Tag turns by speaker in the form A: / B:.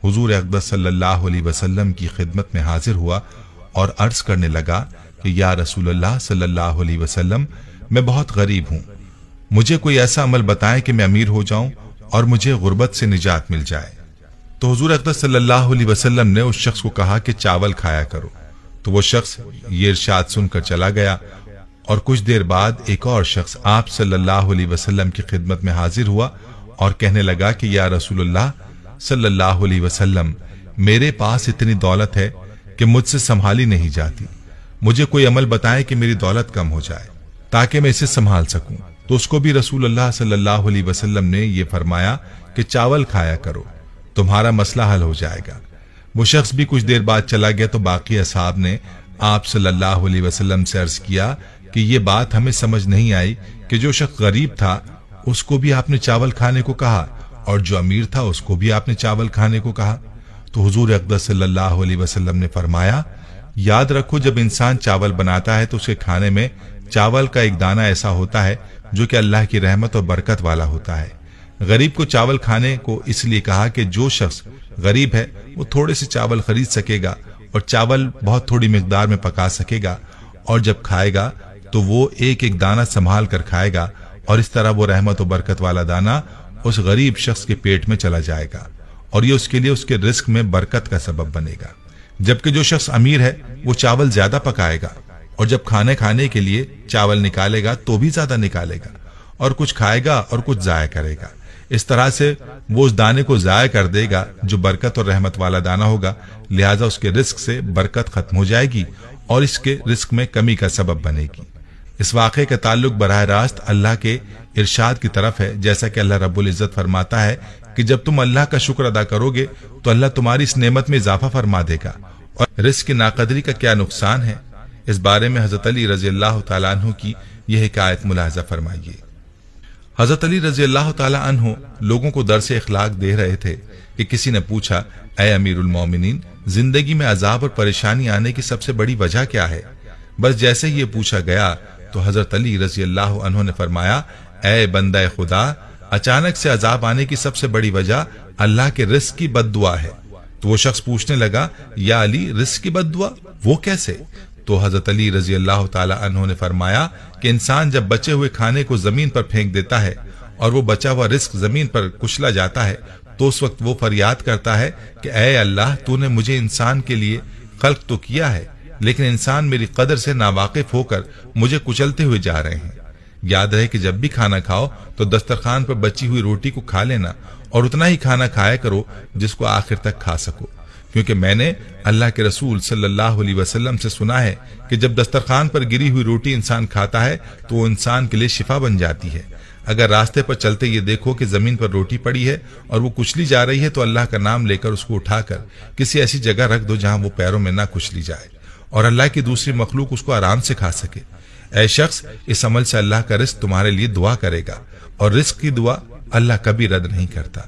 A: हुजूर अक़दस सल्लल्लाहु अलैहि वसल्लम की खिदमत में हाजिर हुआ और अर्ज करने लगा कि या रसूलल्लाह सल्लल्लाहु अलैहि वसल्लम, मैं बहुत गरीब हूँ, मुझे कोई ऐसा अमल बताएं कि मैं अमीर हो जाऊं और मुझे गुर्बत से निजात मिल जाए। तो हुजूर अक़दस सल्लल्लाहु अलैहि वसल्लम ने उस शख्स को कहा कि चावल खाया करो। तो वो शख्स ये इरशाद सुनकर चला गया और कुछ देर बाद एक और शख्स आप सल्लल्लाहु अलैहि वसल्लम की खिदमत में हाजिर हुआ और कहने लगा कि या रसूलल्लाह सल्लल्लाहु अलैहि वसल्लम, मेरे पास इतनी दौलत है कि मुझसे संभाली नहीं जाती, मुझे कोई अमल बताएं कि मेरी दौलत कम हो जाए ताकि मैं इसे संभाल सकूं। तो उसको भी रसूलुल्लाह सल्लल्लाहु अलैहि वसल्लम ने यह फरमाया कि चावल खाया करो, तुम्हारा मसला हल हो जाएगा। वो शख्स भी कुछ देर बाद चला गया तो बाकी असहाब ने आप सल्लल्लाहु अलैहि वसल्लम से अर्ज किया कि ये बात हमें समझ नहीं आई कि जो शख्स गरीब था उसको भी आपने चावल खाने को कहा और जो अमीर था उसको भी आपने चावल खाने को कहा। तो हुजूर अक़दस सल्लल्लाहु अलैहि वसल्लम ने फरमाया, याद रखो जब इंसान चावल बनाता है तो उसके खाने में चावल का एक दाना ऐसा होता है जो कि अल्लाह की रहमत और बरकत वाला होता है। गरीब को चावल खाने को इसलिए कहा कि जो शख्स गरीब है वो थोड़े से चावल खरीद सकेगा और चावल बहुत थोड़ी मिकदार में पका सकेगा और जब खाएगा तो वो एक एक दाना संभाल कर खाएगा और इस तरह वो रहमत और बरकत वाला दाना उस गरीब शख्स के पेट में चला जाएगा और ये उसके लिए उसके रिस्क में बरकत का सबब बनेगा। जबकि जो शख्स अमीर है वो चावल ज्यादा पकाएगा और जब खाने के लिए चावल निकालेगा तो भी ज्यादा निकालेगा और कुछ खाएगा और कुछ जाया करेगा। इस तरह से वो उस दाने को जाया कर देगा जो बरकत और रहमत वाला दाना होगा, लिहाजा उसके रिस्क से बरकत खत्म हो जाएगी और इसके रिस्क में कमी का सबब बनेगी। इस वाक़े का ताल्लुक बराह रास्त अल्लाह के इरशाद की तरफ है, जैसा कि अल्लाह रब्बुल इज्जत फरमाता है कि जब तुम अल्लाह का शुक्र अदा करोगे तो अल्लाह तुम्हारी इस नेमत में इजाफा फरमा देगा। और रिस्क की नाकदरी का क्या नुकसान है, इस बारे में हजरत अली रजी अल्लाह तआला अन्हु की यह हिकायत मुलाहजा फरमाइए। हजरत अली रजी अल्लाह तआला अन्हु लोगों को दर्स इखलाक दे रहे थे कि किसी ने पूछा, ऐ अमीरुल मोमिनीन, जिंदगी में अजाब और परेशानी आने की सबसे बड़ी वजह क्या है? बस जैसे ही ये पूछा गया तो हजरत अली रजी अल्लाह अन्हु ने फरमाया, ऐ बंदा खुदा, अचानक से अजाब आने की सबसे बड़ी वजह अल्लाह के रिस्क की बद्दुआ है। तो वो शख्स पूछने लगा, या अली, रिस्क की बद्दुआ वो कैसे? तो हजरत अली रजी अल्लाह तआला अन्हु ने फरमाया कि इंसान जब बचे हुए खाने को जमीन पर फेंक देता है और वो बचा हुआ रिस्क जमीन पर कुचला जाता है तो उस वक्त वो फरियाद करता है कि ऐ अल्लाह, तूने मुझे इंसान के लिए खल्क तो किया है, लेकिन इंसान मेरी कदर से नावाकिफ होकर मुझे कुचलते हुए जा रहे हैं। याद रहे कि जब भी खाना खाओ तो दस्तरखान पर बची हुई रोटी को खा लेना और उतना ही खाना खाया करो जिसको आखिर तक खा सको, क्योंकि मैंने अल्लाह के रसूल सल्लल्लाहु अलैहि वसल्लम से सुना है कि जब दस्तरखान पर गिरी हुई रोटी इंसान खाता है तो वो इंसान के लिए शिफा बन जाती है। अगर रास्ते पर चलते ये देखो कि जमीन पर रोटी पड़ी है और वो कुचली जा रही है तो अल्लाह का नाम लेकर उसको उठाकर किसी ऐसी जगह रख दो जहां वो पैरों में ना कुचली जाए और अल्लाह की दूसरी मखलूक उसको आराम से खा सके। ऐ शख्स, इस अमल से अल्लाह का रिस्क तुम्हारे लिए दुआ करेगा और रिस्क की दुआ अल्लाह कभी रद्द नहीं करता।